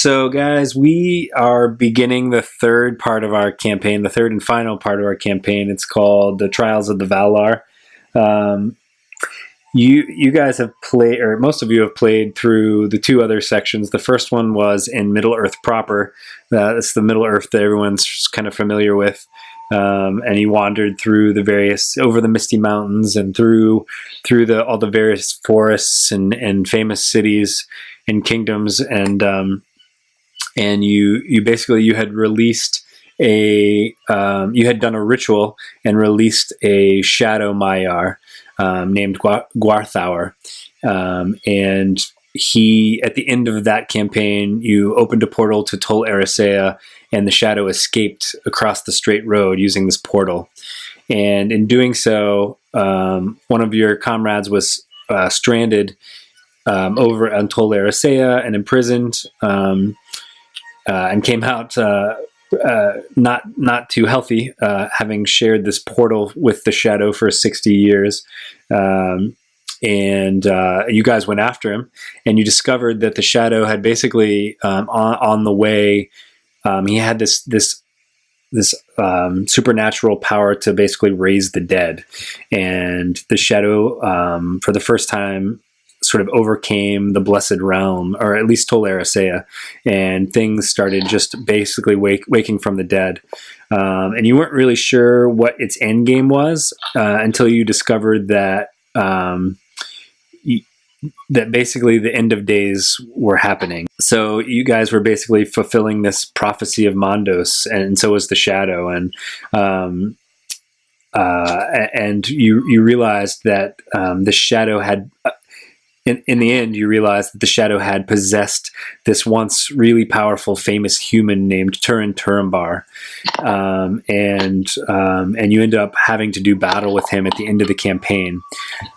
So, guys, we are beginning the third part of our campaign, the third and final part of our campaign. It's called The Trials of the Valar. You guys have played, or most of you have played through the two other sections. The first one was in Middle Earth proper. It's the Middle Earth that everyone's kind of familiar with. And he wandered through over the Misty Mountains and through all the various forests and famous cities and kingdoms, and you basically had released you had done a ritual and released a shadow Maiar named Gwarthaur, and he, at the end of that campaign, you opened a portal to Tol Eressëa, and the shadow escaped across the straight road using this portal. And in doing so, one of your comrades was stranded over on Tol Eressëa and imprisoned, and came out not too healthy, having shared this portal with the shadow for 60 years. And you guys went after him, and you discovered that the shadow had basically on the way. He had this supernatural power to basically raise the dead, and the shadow, for the first time, sort of overcame the Blessed Realm, or at least Tol Eressëa, and things started just basically waking from the dead. And you weren't really sure what its end game was until you discovered that that basically the end of days were happening. So you guys were basically fulfilling this prophecy of Mandos, and so was the shadow. And you realized that the shadow had. In the end, you realized that the shadow had possessed this once really powerful, famous human named Túrin Turambar, and you end up having to do battle with him at the end of the campaign.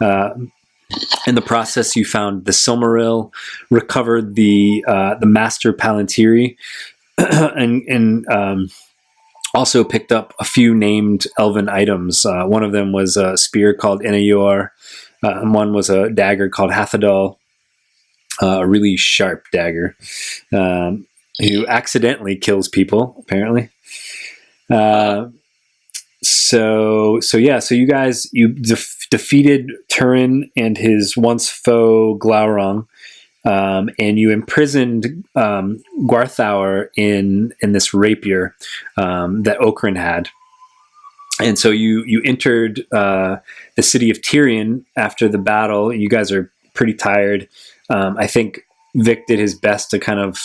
In the process, you found the Silmaril, recovered the Master Palantir, and also picked up a few named elven items. One of them was a spear called Inayor. And one was a dagger called Hathadal, a really sharp dagger, who accidentally kills people, apparently. So you guys, defeated Túrin and his once foe Glaurung, and you imprisoned Gwarthaur in this rapier that Okryn had. And so you entered the city of Tirion after the battle. You guys are pretty tired. I think Vic did his best to kind of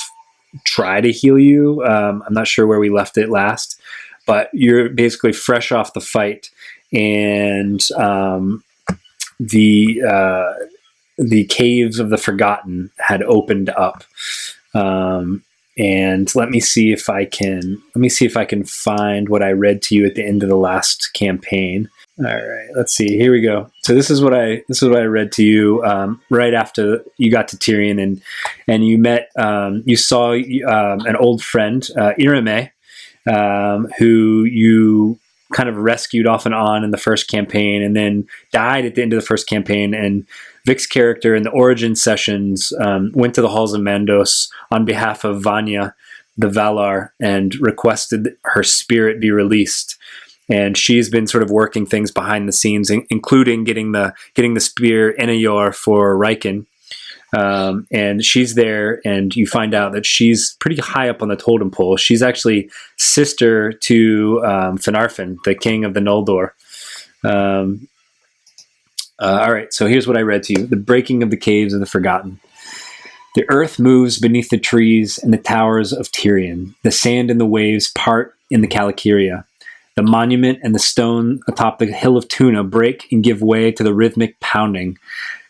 try to heal you. I'm not sure where we left it last, but you're basically fresh off the fight, and the caves of the Forgotten had opened up. And let me see if I can find what I read to you at the end of the last campaign. All right, let's see. Here we go. So this is what I read to you right after you got to Tirion, and you met, you saw an old friend, Irame, who you kind of rescued off and on in the first campaign, and then died at the end of the first campaign. And Vic's character in the origin sessions went to the halls of Mandos on behalf of Vanya, the Valar, and requested her spirit be released. And she's been sort of working things behind the scenes, including getting the spear Inayor for Riken. And she's there, and you find out that she's pretty high up on the totem pole. She's actually sister to Finarfin, the king of the Noldor. All right, so here's what I read to you. The breaking of the caves of the Forgotten. The earth moves beneath the trees and the towers of Tirion. The sand and the waves part in the Calakiria. The monument and the stone atop the hill of Tuna break and give way to the rhythmic pounding.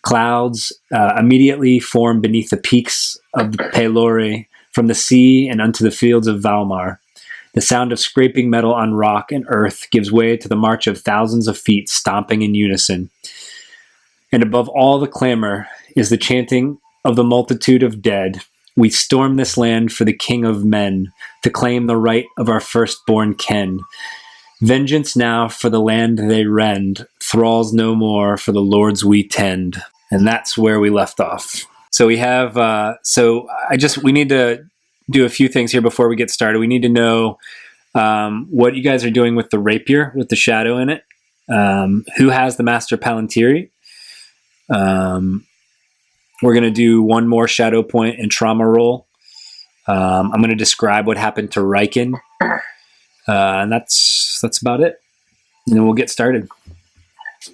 Clouds immediately form beneath the peaks of the Pelore, from the sea and unto the fields of Valmar. The sound of scraping metal on rock and earth gives way to the march of thousands of feet stomping in unison. And above all the clamor is the chanting of the multitude of dead. We storm this land for the king of men, to claim the right of our firstborn ken. Vengeance now for the land they rend, thralls no more for the lords we tend. And that's where we left off. So we have, we need to do a few things here before we get started. We need to know what you guys are doing with the rapier with the shadow in it. Who has the Master Palantir? We're going to do one more shadow point and trauma roll. I'm going to describe what happened to Riken, and that's about it. And then we'll get started.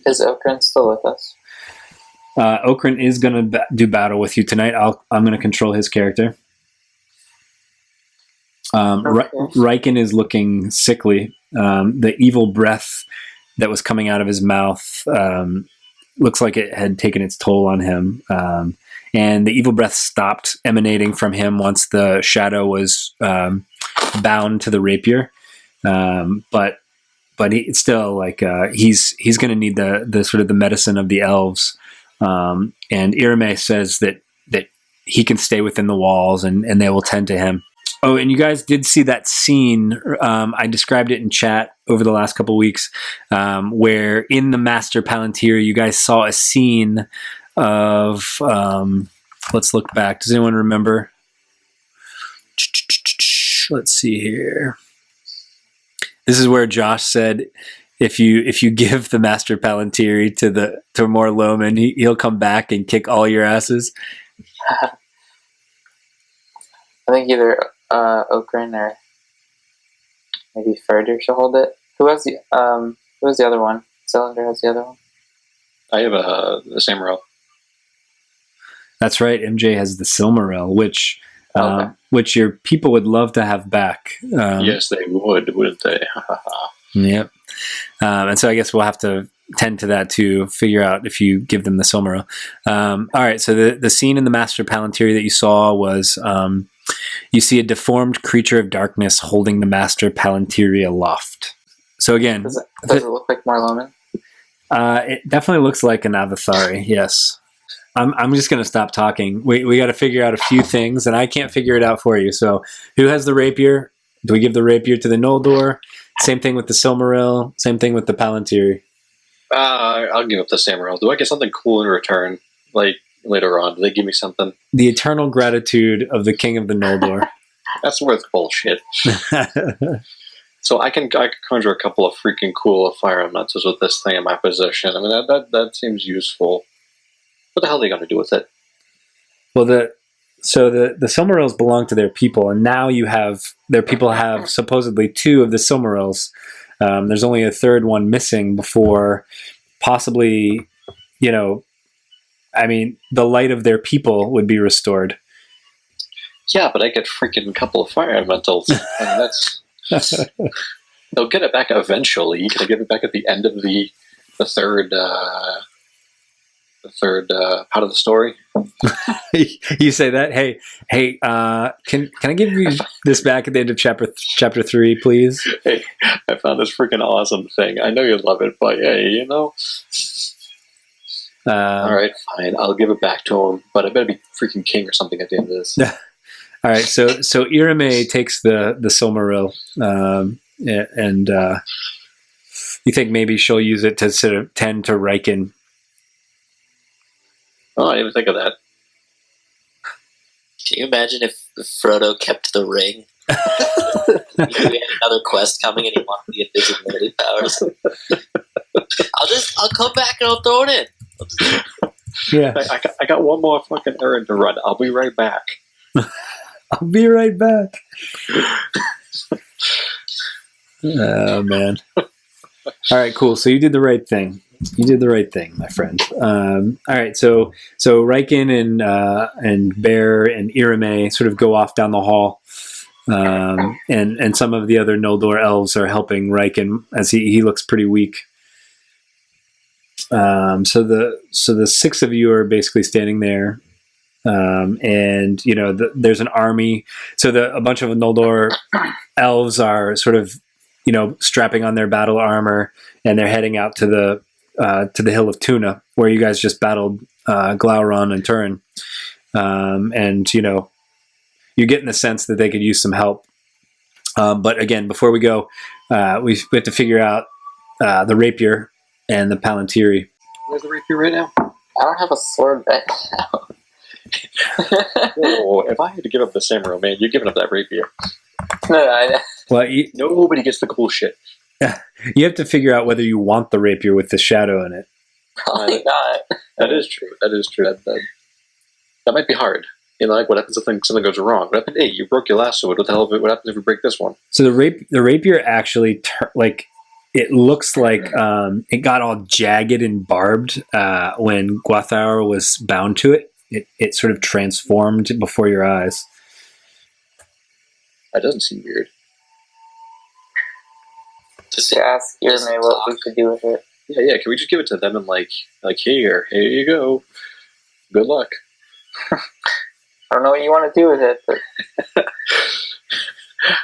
Is Okran still with us? Okran is going to do battle with you tonight. I'm going to control his character. Riken is looking sickly. The evil breath that was coming out of his mouth looks like it had taken its toll on him. And the evil breath stopped emanating from him once the shadow was bound to the rapier. But it's still like he's going to need the sort of the medicine of the elves. And Irame says that he can stay within the walls and they will tend to him. Oh, and you guys did see that scene. I described it in chat over the last couple of weeks, where in the Master Palantir, you guys saw a scene of. Let's look back. Does anyone remember? Let's see here. This is where Josh said, if you give the Master Palantir to Morloman, he'll come back and kick all your asses. I think either Okran or maybe Ferder should hold it. Who has the other one? Cylinder has the other one. I have the Silmaril. That's right. MJ has the Silmaril, which your people would love to have back. Yes, they would, wouldn't they? Yep. And so I guess we'll have to tend to that to figure out if you give them the Silmaril. All right. So the scene in the Master Palantir that you saw was you see a deformed creature of darkness holding the Master Palantir aloft. So again, does it look like Morloman? It definitely looks like an Avathari. Yes. I'm just going to stop talking. We got to figure out a few things, and I can't figure it out for you. So, who has the rapier? Do we give the rapier to the Noldor? Same thing with the Silmaril. Same thing with the Palantir. I'll give up the Silmaril. Do I get something cool in return? Like later on, do they give me something? The eternal gratitude of the King of the Noldor. That's worth bullshit. So I can conjure a couple of freaking cool fire elementals with this thing in my possession. I mean that seems useful. What the hell are they going to do with it? Well, the Silmarils belong to their people, and now their people have supposedly 2 of the Silmarils. There's only a third one missing before possibly, the light of their people would be restored. Yeah, but I get freaking couple of fire elementals. I mean, that's they'll get it back eventually. Can I get it back at the end of the third? The third part of the story. You say that? Hey, can I give you this back at the end of chapter 3, please? Hey, I found this freaking awesome thing. I know you love it, but hey, all right, fine. I'll give it back to him, but I better be freaking king or something at the end of this. All right, so Irame takes the Silmaril, and you think maybe she'll use it to sort of tend to Riken. Oh, I didn't even think of that. Can you imagine if Frodo kept the ring? He had another quest coming and he wanted the invisibility powers. I'll come back and I'll throw it in. Yeah. I got one more fucking errand to run. I'll be right back. I'll be right back. Oh, man. All right, cool. So you did the right thing. You did the right thing, my friend. All right, so Riken and Bear and Irame sort of go off down the hall, and some of the other Noldor elves are helping Riken as he looks pretty weak. So the 6 of you are basically standing there, and there's an army. So a bunch of Noldor elves are sort of strapping on their battle armor, and they're heading out to the Hill of Tuna, where you guys just battled Glaurung and Túrin. And you're getting the sense that they could use some help. But again, before we go, we have to figure out the rapier and the Palantir. Where's the rapier right now? I don't have a sword right now. Whoa, if I had to give up the samurai, man, you're giving up that rapier. No, Well, Nobody gets the cool shit. you have to figure out whether you want the rapier with the shadow in it. probably not. That is true. That might be hard. You know, like what happens if something goes wrong? What happened? Hey, you broke your last sword. What the hell? What happens if you break this one? So the rapier actually it looks like it got all jagged and barbed when Gwarthaur was bound to it. It sort of transformed before your eyes. That doesn't seem weird. Just To ask Irme what we could do with it. Yeah. Can we just give it to them and like here you go. Good luck. I don't know what you want to do with it, but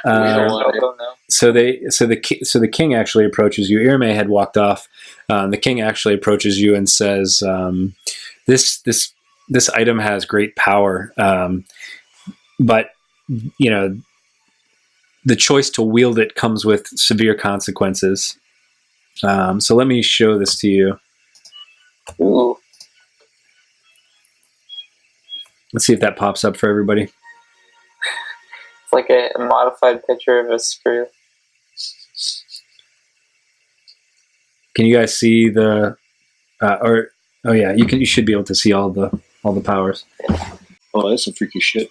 don't know. So the king actually approaches you. Irme had walked off. The king actually approaches you and says, "This item has great power, but you know the choice to wield it comes with severe consequences. So let me show this to you. Ooh. Let's see if that pops up for everybody. It's like a modified picture of a screw. Can you guys see the? Oh yeah, you should be able to see all the powers. Oh, that's some freaky shit.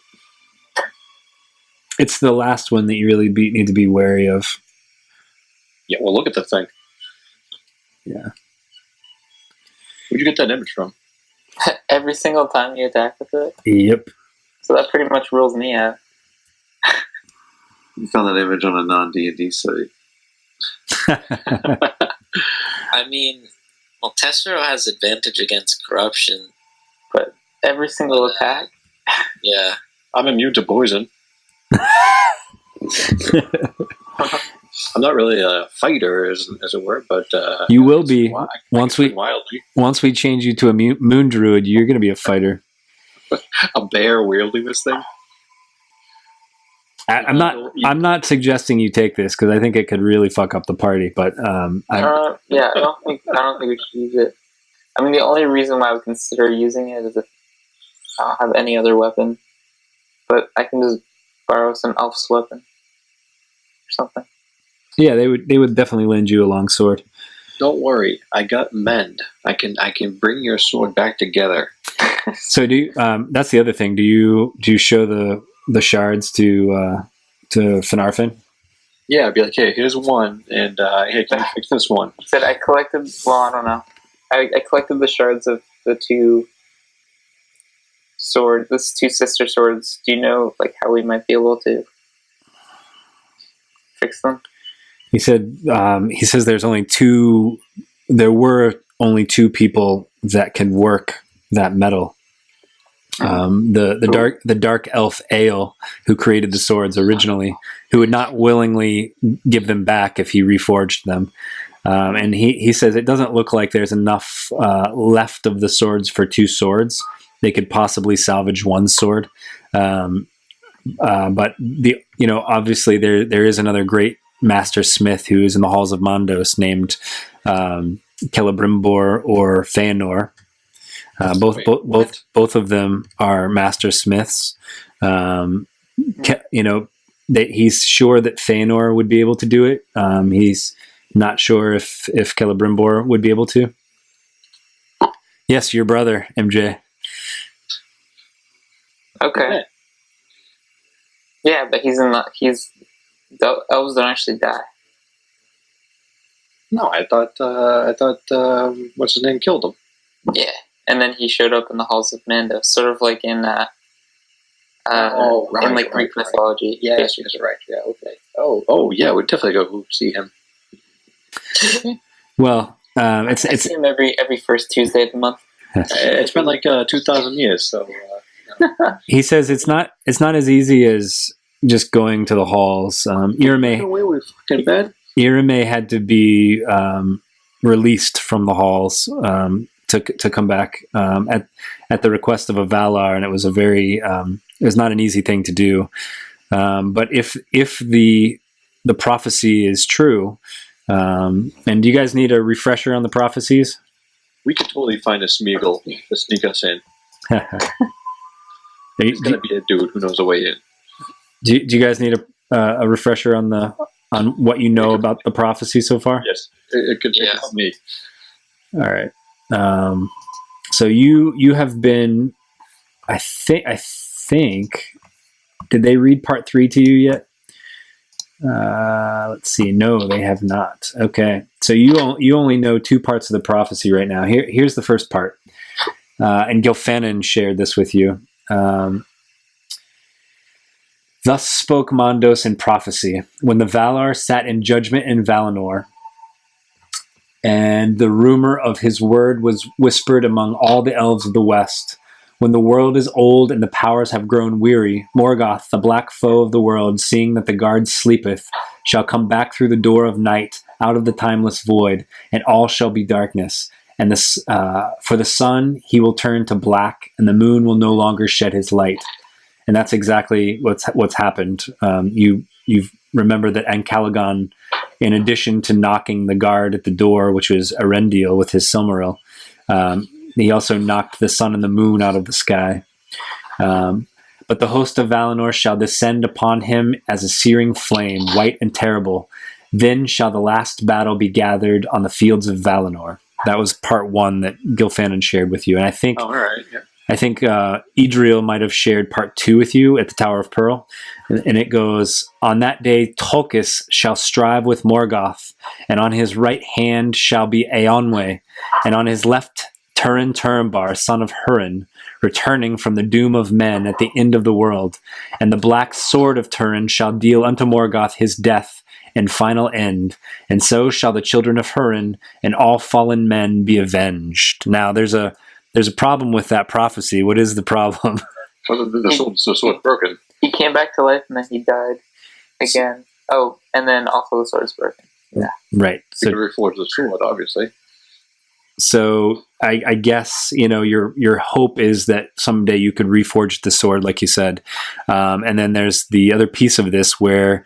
It's the last one that you really need to be wary of. Yeah, well, look at the thing. Yeah. Where'd you get that image from? Every single time you attack with it. Yep. So that pretty much rules me out. You found that image on a non-D&D site. I mean, well, Tessero has advantage against corruption. But every single attack. Yeah. I'm immune to poison. I'm not really a fighter, as it were, but you will be once we change you to a moon druid. You're going to be a fighter. A bear wielding this thing. I'm not suggesting you take this because I think it could really fuck up the party. But I don't think we should use it. I mean, the only reason why I would consider using it is if I don't have any other weapon. But I can just borrow some elf's weapon or something. Yeah, they would definitely lend you a long sword. Don't worry, I got mend. I can bring your sword back together. So that's the other thing. Do you show the shards to Finarfin? Yeah, I'd be like, hey, here's one, and hey, can you fix this one? Said I collected. Well, I don't know. I collected the shards of the two sister swords. Do you know like how we might be able to fix them? He says there were only two people that can work that metal. The dark elf Ale, who created the swords originally, who would not willingly give them back if he reforged them. And he says it doesn't look like there's enough left of the swords for two swords. They could possibly salvage one sword. But obviously there is another great master smith who is in the halls of Maedhros named Celebrimbor or Feanor. Both of them are master smiths. He's sure that Feanor would be able to do it. He's not sure if Celebrimbor would be able to. Yes, your brother, MJ. Okay. Yeah, but the elves don't actually die. No, I thought what's his name killed him. Yeah, and then he showed up in the halls of Maedhros, sort of like in Greek mythology. Yes, that's right. Yeah, okay. Oh, yeah, we'd definitely go see him. Well, I see him every first Tuesday of the month. It's been like 2,000 years, so. He says it's not as easy as just going to the halls. Irme had to be released from the halls to come back at the request of a Valar, and it was it was not an easy thing to do. But if the prophecy is true, and do you guys need a refresher on the prophecies? We could totally find a Smeagol to sneak us in. It's going to be a dude who knows a way in. Do you guys need a refresher on what you know about the prophecy so far? Yes, it could help me. All right. So you have been, I think, did they read part 3 to you yet? Let's see. No, they have not. Okay. So you only know 2 parts of the prophecy right now. Here's the first part. And Gilfanon shared this with you. Thus spoke Mondos in prophecy, when the Valar sat in judgment in Valinor, and the rumor of his word was whispered among all the elves of the west. When the world is old and the powers have grown weary, Morgoth, the black foe of the world, seeing that the guard sleepeth, shall come back through the door of night, out of the timeless void, and all shall be darkness. And for the sun he will turn to black, and the moon will no longer shed his light. And that's exactly what's happened. You remember that Ancalagon, in addition to knocking the guard at the door, which was Erendiel with his Silmaril, he also knocked the sun and the moon out of the sky. But the host of Valinor shall descend upon him as a searing flame, white and terrible. Then shall the last battle be gathered on the fields of Valinor. That was part 1 that Gilfanon shared with you. And I think... Oh, all right, yeah. I think Idril might have shared part 2 with you at the Tower of Pearl. And it goes, on that day Tulkas shall strive with Morgoth, and on his right hand shall be Eonwe, and on his left Túrin Turambar, son of Hurin, returning from the doom of men at the end of the world. And the black sword of Túrin shall deal unto Morgoth his death and final end. And so shall the children of Hurin and all fallen men be avenged. Now, there's a problem with that prophecy. What is the problem? The sword's broken. He came back to life and then he died again. Oh, and then also the sword is broken. Yeah. Right. So, you could reforge the sword, obviously. So I guess, your hope is that someday you could reforge the sword, like you said. And then there's the other piece of this where,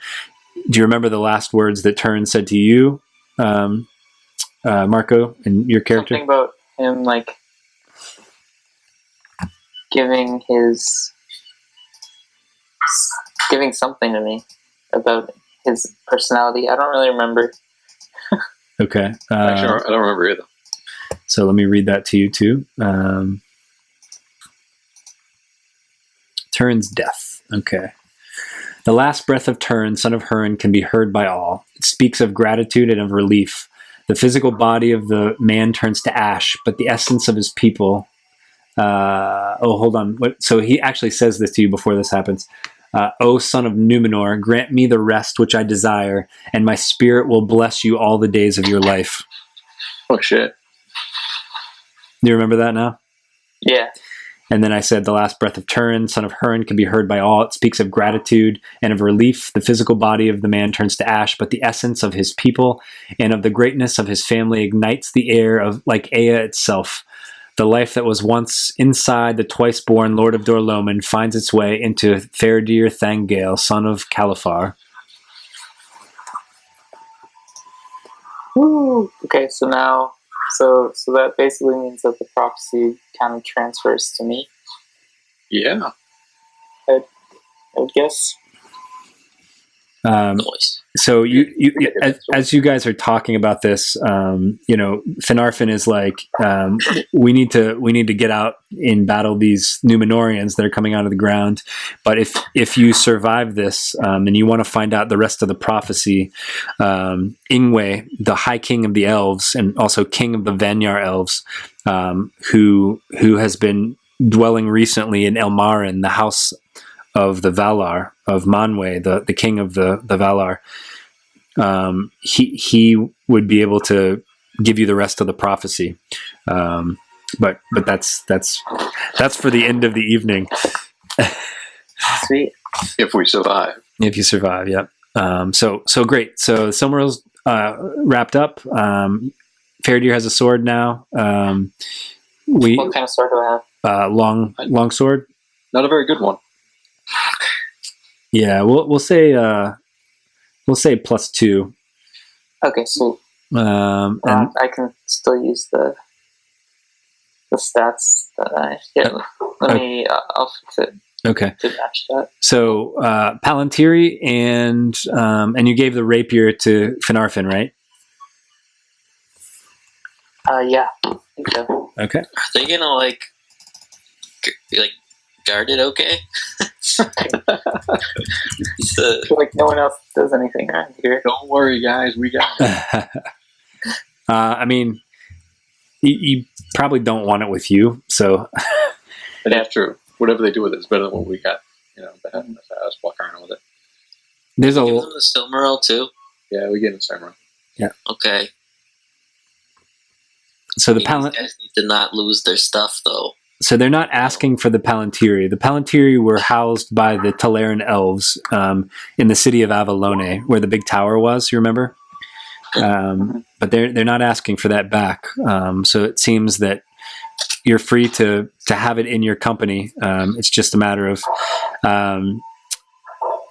do you remember the last words that Túrin said to you, Marco, and your character? Something about him, giving something to me about his personality. I don't really remember. Okay. Actually, I don't remember either. So let me read that to you too. Túrin's death. Okay. The last breath of Túrin, son of Hurin, can be heard by all. It speaks of gratitude and of relief. The physical body of the man turns to ash, but the essence of his people... hold on. So he actually says this to you before this happens. O son of Numenor, grant me the rest which I desire, and my spirit will bless you all the days of your life. Oh, shit. Do you remember that now? Yeah. And then I said, the last breath of Túrin, son of Hurin, can be heard by all. It speaks of gratitude and of relief. The physical body of the man turns to ash, but the essence of his people and of the greatness of his family ignites the air of like Ea itself. The life that was once inside the twice-born Lord of Dorloman finds its way into Faradir Thangale, son of Califar. Woo! Okay, so now... So that basically means that the prophecy kind of transfers to me. Yeah. I would guess. So you as you guys are talking about this, Finarfin is like, we need to get out and battle these Numenorians that are coming out of the ground. But if you survive this, and you want to find out the rest of the prophecy, Ingwe, the High King of the Elves and also King of the Vanyar Elves, who has been dwelling recently in Elmarin, the house of the Valar, of Manwë, the king of the Valar, he would be able to give you the rest of the prophecy. But that's for the end of the evening. Sweet. If we survive. If you survive, yeah. So great. So Silmaril's wrapped up. Faradir has a sword now. What kind of sword do I have? Long sword. Not a very good one. Yeah, we'll say +2. Okay, so and I can still use the stats that I get. I'll fix it. Okay. to match that. So Palantiri and you gave the rapier to Finarfin, right? Yeah, I think so. Okay. Are they gonna like guard it? Okay. I feel like no one else does anything around here. Don't worry, guys. We got it. I mean, you probably don't want it with you, so That's true. Whatever they do with it is better than what we got. But us walk around with it. there's Give a them the Silmaril too. Yeah, we get in Silmaril. Okay. so the These guys need to not lose their stuff though. So they're not asking for the Palantiri. The Palantiri were housed by the Teleran elves in the city of Avalone, where the big tower was. You remember? But they're not asking for that back. So it seems that you're free to have it in your company. It's just a matter of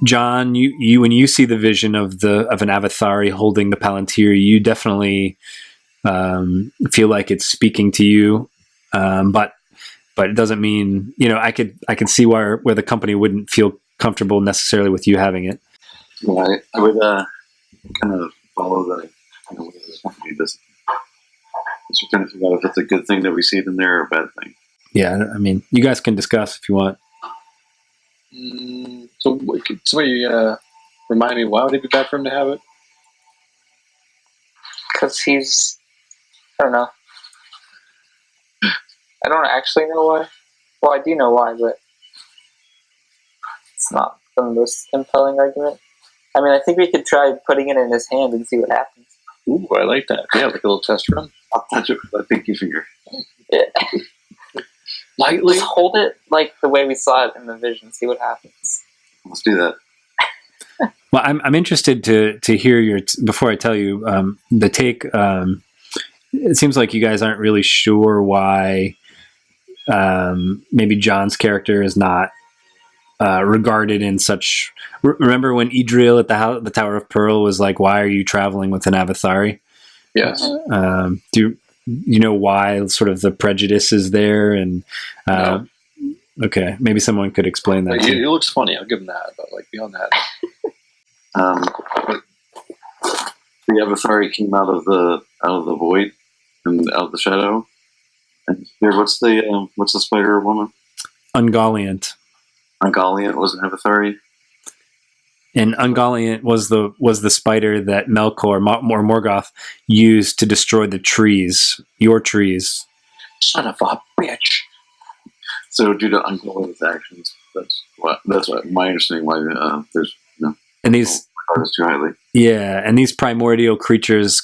John. You when you see the vision of an Avathari holding the Palantiri, you definitely feel like it's speaking to you. But it doesn't mean, I could see where the company wouldn't feel comfortable necessarily with you having it. Yeah, I would kind of follow the kind of way the company does. Just trying to figure out if it's a good thing that we see it in there or a bad thing. Yeah, I mean, you guys can discuss if you want. So could somebody remind me, why would it be bad for him to have it? Because he's, I don't know. I don't actually know why. Well, I do know why, but it's not the most compelling argument. I mean, I think we could try putting it in his hand and see what happens. Ooh, I like that. Yeah, like a little test run. I'll touch it with a pinky finger. Yeah. Lightly. Just hold it like the way we saw it in the vision. See what happens. Let's do that. Well, I'm interested to hear your before I tell you the take. It seems like you guys aren't really sure why maybe John's character is not regarded in such. Remember when Idril at the Tower of Pearl was like, "Why are you traveling with an Avathari?" Yes. Do you know why sort of the prejudice is there? And No. okay, maybe someone could explain that. He looks funny. I'll give him that. But beyond that, The Avathari came out of the void and out of the shadow. And here, what's the spider woman? Ungoliant. Ungoliant was an Avathari. And Ungoliant was the spider that Melkor or Morgoth used to destroy the trees, your trees. son of a bitch. So due to Ungoliant's actions, that's what my understanding why there's And these artists too highly. Yeah, and these primordial creatures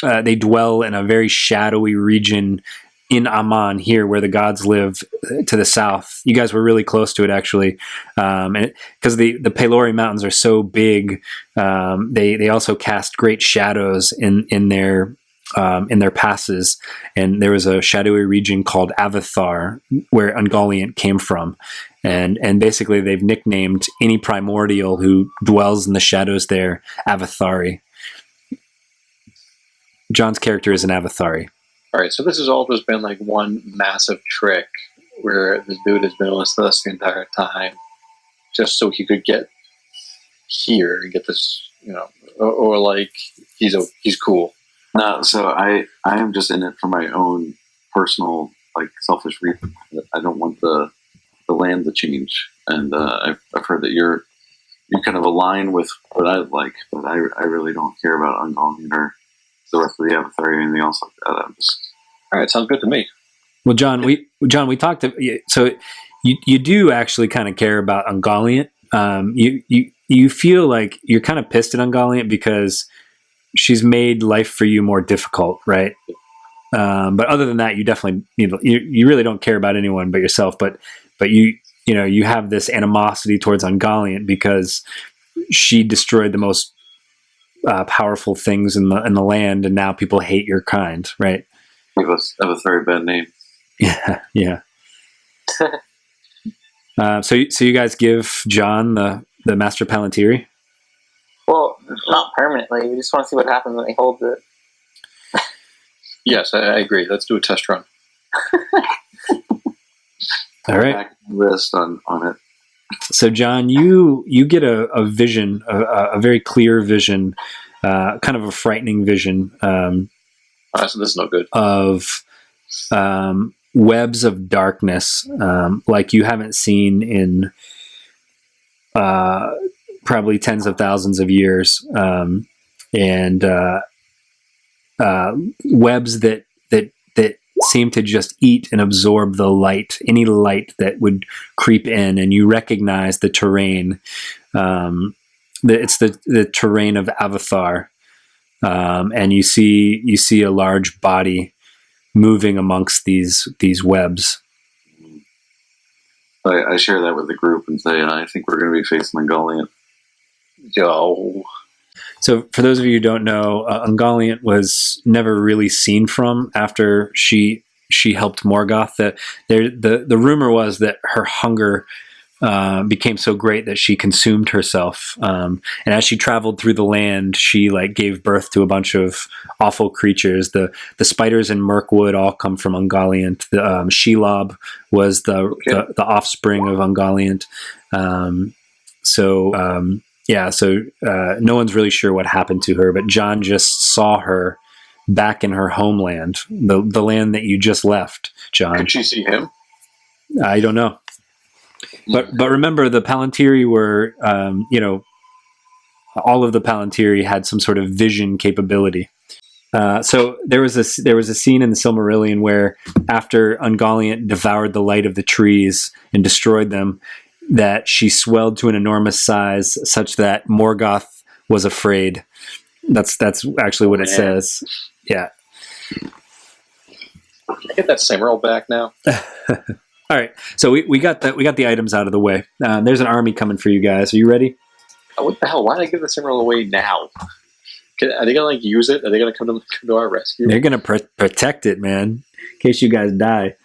they dwell in a very shadowy region in Aman here, where the gods live to the south. You guys were really close to it, actually, and because the Pelori Mountains are so big, they also cast great shadows in their passes. And there was a shadowy region called Avathar, where Ungoliant came from. And basically they've nicknamed any primordial who dwells in the shadows there Avathari. John's character is an Avathari. All right, so this has all just been like one massive trick where this dude has been with us the entire time just so he could get here and get this, or like he's cool. No, so I am just in it for my own personal, selfish reason. I don't want the land to change, and I've heard that you kind of align with what I like, but I really don't care about Ungoliant or the rest of the Avatar or anything else like that. I'm just all right. Sounds good to me. Well, John, we talked to, so you do actually kind of care about Ungoliant. You feel like you're kind of pissed at Ungoliant because she's made life for you more difficult, right? But other than that, you definitely you really don't care about anyone but yourself. But you have this animosity towards Ungoliant because she destroyed the most powerful things in the land, and now people hate your kind, right? give us have a very bad name. Yeah. So you guys give John the Master Palantir? Well, not permanently. We just want to see what happens when he holds it. Yes, I agree. Let's do a test run. All right. Back list on it. So John, you get a vision, a very clear vision, kind of a frightening vision. So this is no good. Of webs of darkness, like you haven't seen in probably tens of thousands of years, and webs that seem to just eat and absorb the light, any light that would creep in, and you recognize the terrain. It's the terrain of Avathar, and you see a large body moving amongst these webs. I share that with the group and say, I think we're going to be facing Ungoliant. Yo. So for those of you who don't know, Ungoliant was never really seen from after she helped Morgoth. The rumor was that her hunger became so great that she consumed herself. And as she traveled through the land, she gave birth to a bunch of awful creatures. The spiders in Mirkwood all come from Ungoliant. The Shelob was the offspring of Ungoliant. So no one's really sure what happened to her, but John just saw her back in her homeland, the land that you just left, John. Could she see him? I don't know. But remember, the Palantiri were, all of the Palantiri had some sort of vision capability. So there was a scene in the Silmarillion where, after Ungoliant devoured the light of the trees and destroyed them, that she swelled to an enormous size, such that Morgoth was afraid. That's actually what it says. Yeah. Can I get that Silmaril back now? All right, so we got the items out of the way. There's an army coming for you guys. Are you ready? Oh, what the hell? Why did I give the Silmaril away now? Are they gonna use it? Are they gonna come to our rescue? They're gonna protect it, man, in case you guys die.